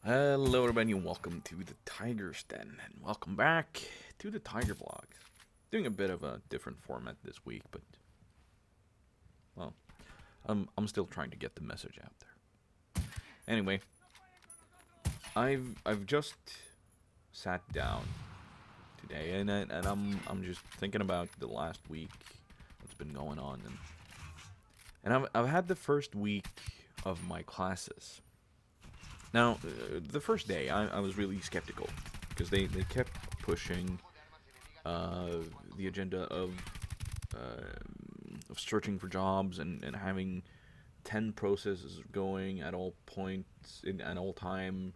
Hello everybody and welcome to the Tiger's Den and welcome back to the TigerVLOG. Doing a bit of a different format this week, but well, I'm still trying to get the message out there. Anyway, I've just sat down today and I'm just thinking about the last week, what's been going on, and I've had the first week of my classes. Now, the first day, I was really skeptical, because they kept pushing the agenda of searching for jobs and having 10 processes going at all points, at all time,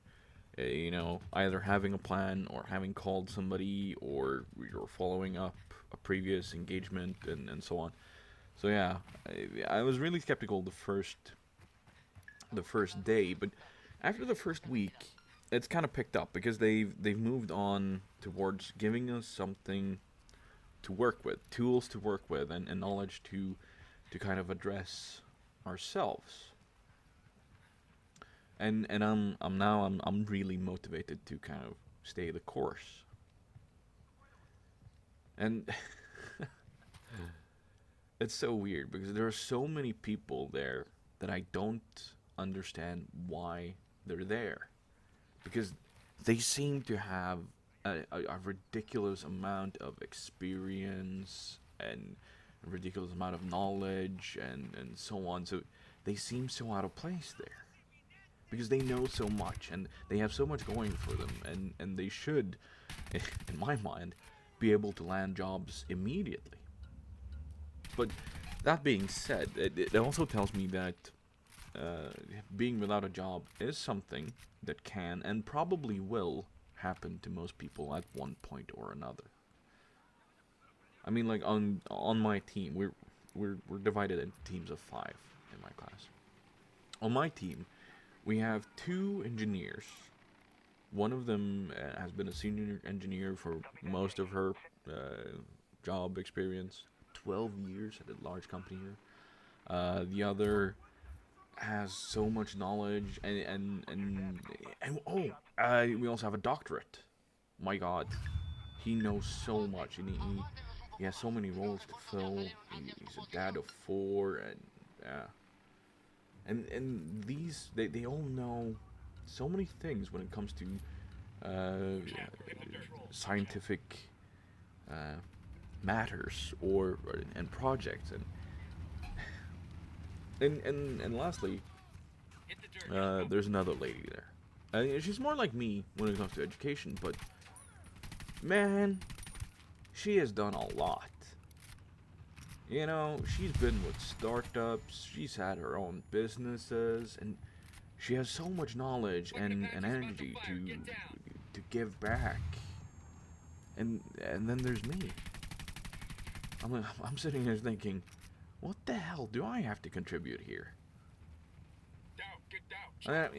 you know, either having a plan or having called somebody or you're following up a previous engagement and so on. So yeah, I was really skeptical the first day, but after the first week, it's kind of picked up because they've moved on towards giving us something to work with, tools to work with, and knowledge to kind of address ourselves. And I'm really motivated to kind of stay the course. And it's so weird because there are so many people there that I don't understand why they're there, because they seem to have a ridiculous amount of experience and a ridiculous amount of knowledge and so on. So they seem so out of place there because they know so much and they have so much going for them, and they should, in my mind, be able to land jobs immediately. But that being said, it also tells me that being without a job is something that can and probably will happen to most people at one point or another. I mean, like on my team, we're divided into teams of 5 in my class. On my team, we have 2 engineers. One of them has been a senior engineer for most of her job experience, 12 years at a large company here. The other has so much knowledge we also have a doctorate. My God, he knows so much, and he has so many roles to fill. He's a dad of 4, and yeah, and these they all know so many things when it comes to scientific matters and projects and lastly, there's another lady there. She's more like me when it comes to education, but man, she has done a lot. You know, she's been with startups, she's had her own businesses, and she has so much knowledge and energy to give back. And then there's me. I'm sitting here thinking, what the hell do I have to contribute here? I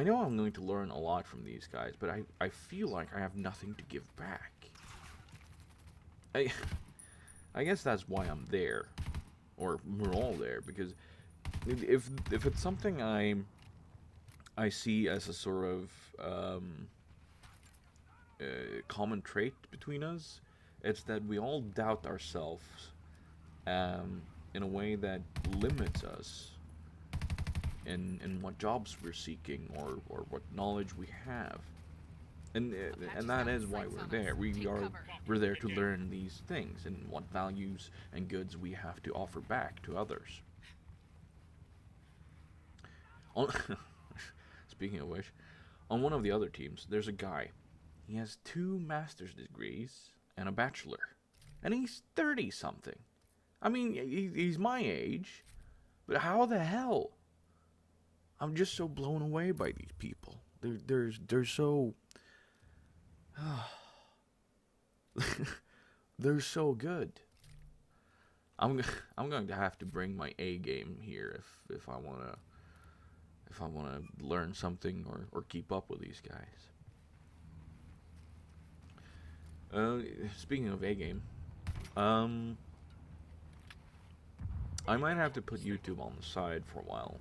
know I'm going to learn a lot from these guys, but I feel like I have nothing to give back. I guess that's why I'm there, or we're all there, because if it's something I see as a sort of common trait between us, it's that we all doubt ourselves in a way that limits us in what jobs we're seeking or what knowledge we have. And that is why we're there. We're there to learn these things and what values and goods we have to offer back to others. On Speaking of which, on one of the other teams, there's a guy. He has 2 master's degrees and a bachelor, and he's 30 something. I mean, he's my age, but how the hell? I'm just so blown away by these people. They're so they're so good. I'm going to have to bring my A game here if I wanna learn something or keep up with these guys. Speaking of A game, I might have to put YouTube on the side for a while.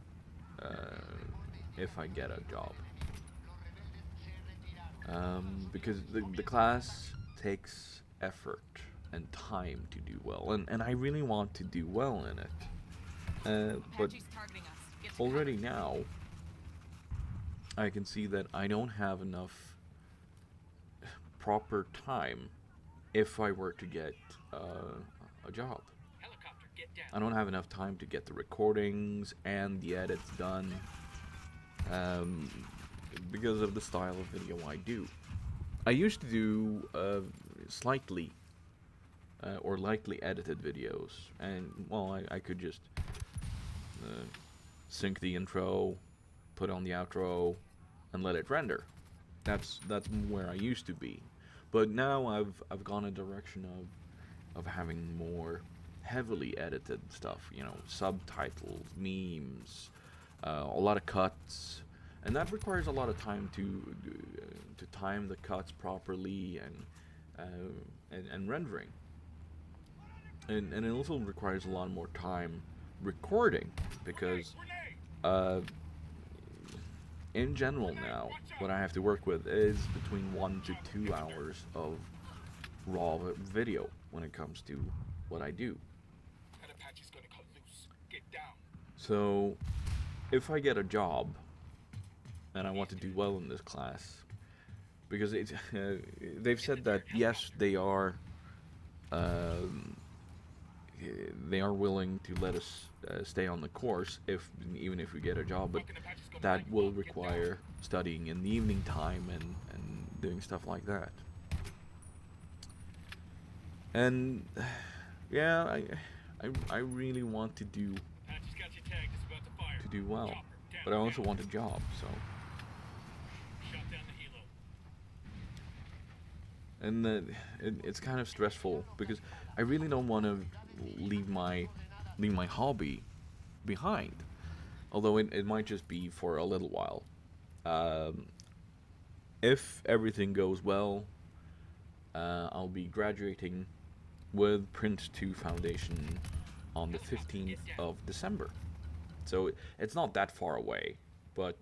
if I get a job. Because the class takes effort and time to do well, and I really want to do well in it. But already now, I can see that I don't have enough proper time if I were to get a job. I don't have enough time to get the recordings and the edits done because of the style of video I do. I used to do slightly or lightly edited videos, and well, I could just sync the intro, put on the outro, and let it render. That's where I used to be, but now I've gone a direction of having more heavily edited stuff. You know, subtitles, memes, a lot of cuts, and that requires a lot of time to time the cuts properly and rendering. And it also requires a lot more time recording because in general now what I have to work with is between 1 to 2 hours of raw video when it comes to what I do. So if I get a job and I want to do well in this class, because they've said that yes, they are willing to let us stay on the course even if we get a job, but that will require studying in the evening time and doing stuff like that. And yeah, I really want to do well, but I also want a job, so. And it's kind of stressful because I really don't want to leave my hobby behind, although it might just be for a little while. If everything goes well, I'll be graduating with Prince 2 Foundation on the 15th of December. So it's not that far away, but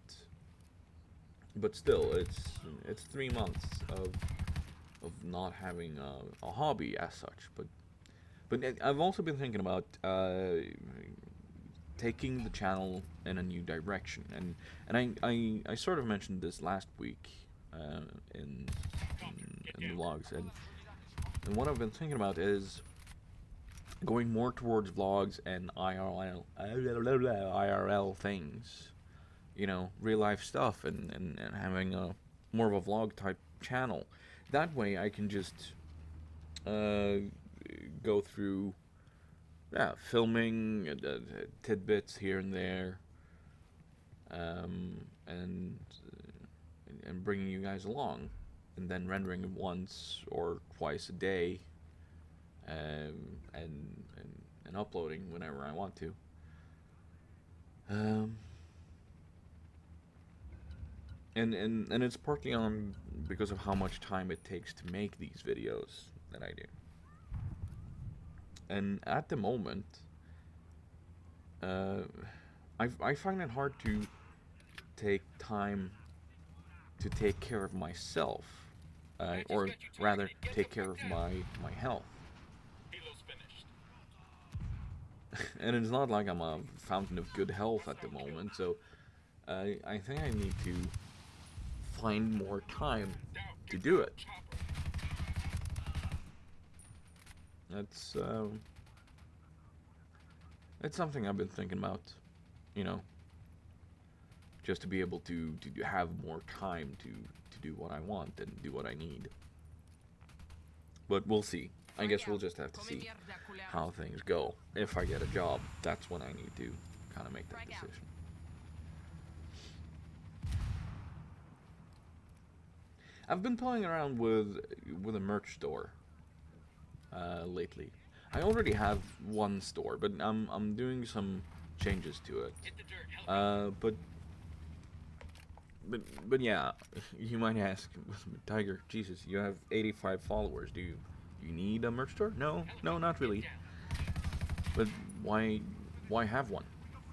still, it's 3 months of not having a hobby as such. But I've also been thinking about taking the channel in a new direction, and I sort of mentioned this last week in the vlogs, and what I've been thinking about is going more towards vlogs and IRL things, you know, real life stuff, and having a more of a vlog type channel. That way I can just go through filming tidbits here and there, and bringing you guys along, and then rendering once or twice a day, and uploading whenever I want to. And it's partly on because of how much time it takes to make these videos that I do. And at the moment, I find it hard to take time to take care of myself, or rather, take care of my health. And it's not like I'm a fountain of good health at the moment, so I think I need to find more time to do it. That's something I've been thinking about, you know, just to be able to have more time to do what I want and do what I need. But we'll see. I guess we'll just have to see how things go. If I get a job, that's when I need to kind of make that decision. I've been playing around with a merch store lately. I already have one store, but I'm doing some changes to it. But yeah, you might ask, Tiger, Jesus, you have 85 followers. Do you need a merch store? No, not really. But why have one?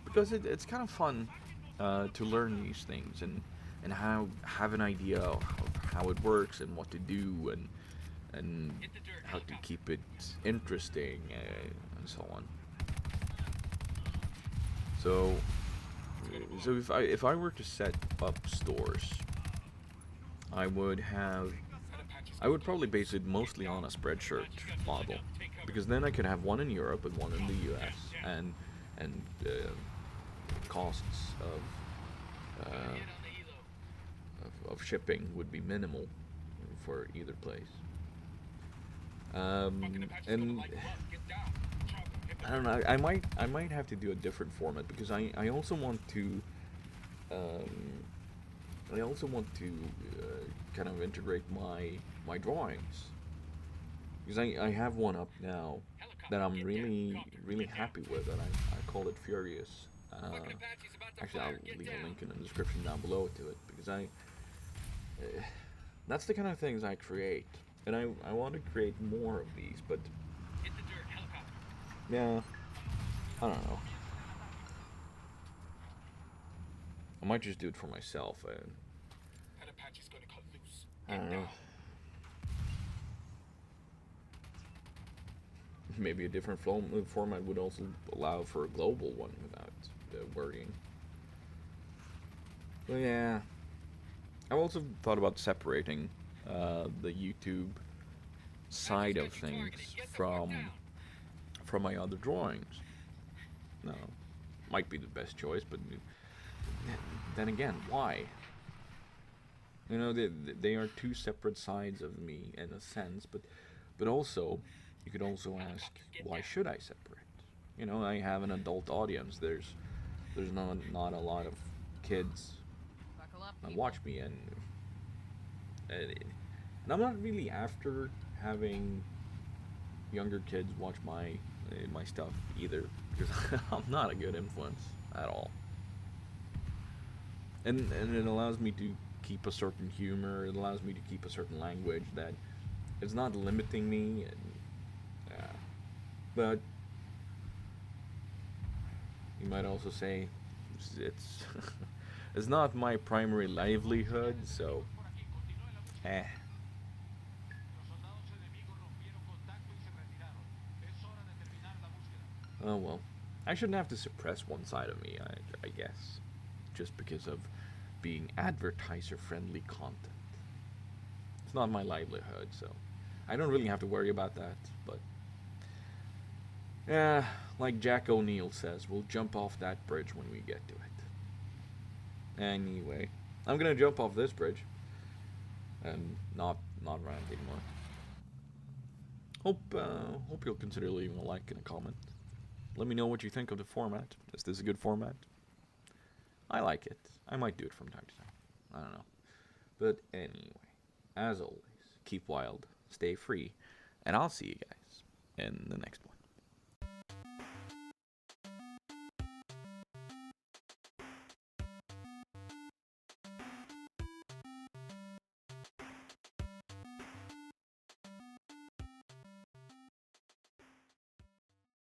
Because it's kind of fun to learn these things and how have an idea of how it works and what to do and how to keep it interesting and so on. So if I were to set up stores, I would have I would probably base it mostly on a Spreadshirt model, because then I could have one in Europe and one in the U.S. and costs of shipping would be minimal for either place. And I don't know. I might have to do a different format because I also want to um, kind of integrate my drawings, because I have one up now that I'm really happy with, and I call it Furious. Actually, I'll leave a link in the description down below to it, because that's the kind of things I create, and I want to create more of these, but yeah, I don't know. I might just do it for myself. I don't know. Maybe a different format would also allow for a global one without worrying. But yeah, I've also thought about separating the YouTube side of things from my other drawings. No, might be the best choice, but then again, why? You know, they are two separate sides of me in a sense, but also, you could also ask, why should I separate? You know, I have an adult audience. There's not a lot of kids that watch me, and I'm not really after having younger kids watch my stuff either, because I'm not a good influence at all. And it allows me to keep a certain humor. It allows me to keep a certain language that is not limiting me. But you might also say it's it's not my primary livelihood, so eh. Oh well, I shouldn't have to suppress one side of me, I guess, just because of being advertiser-friendly content. It's not my livelihood, so I don't really have to worry about that. But yeah, like Jack O'Neill says, we'll jump off that bridge when we get to it. Anyway, I'm gonna jump off this bridge and not rant anymore. Hope you'll consider leaving a like and a comment. Let me know what you think of the format. Is this a good format? I like it. I might do it from time to time. I don't know. But anyway, as always, keep wild, stay free, and I'll see you guys in the next one.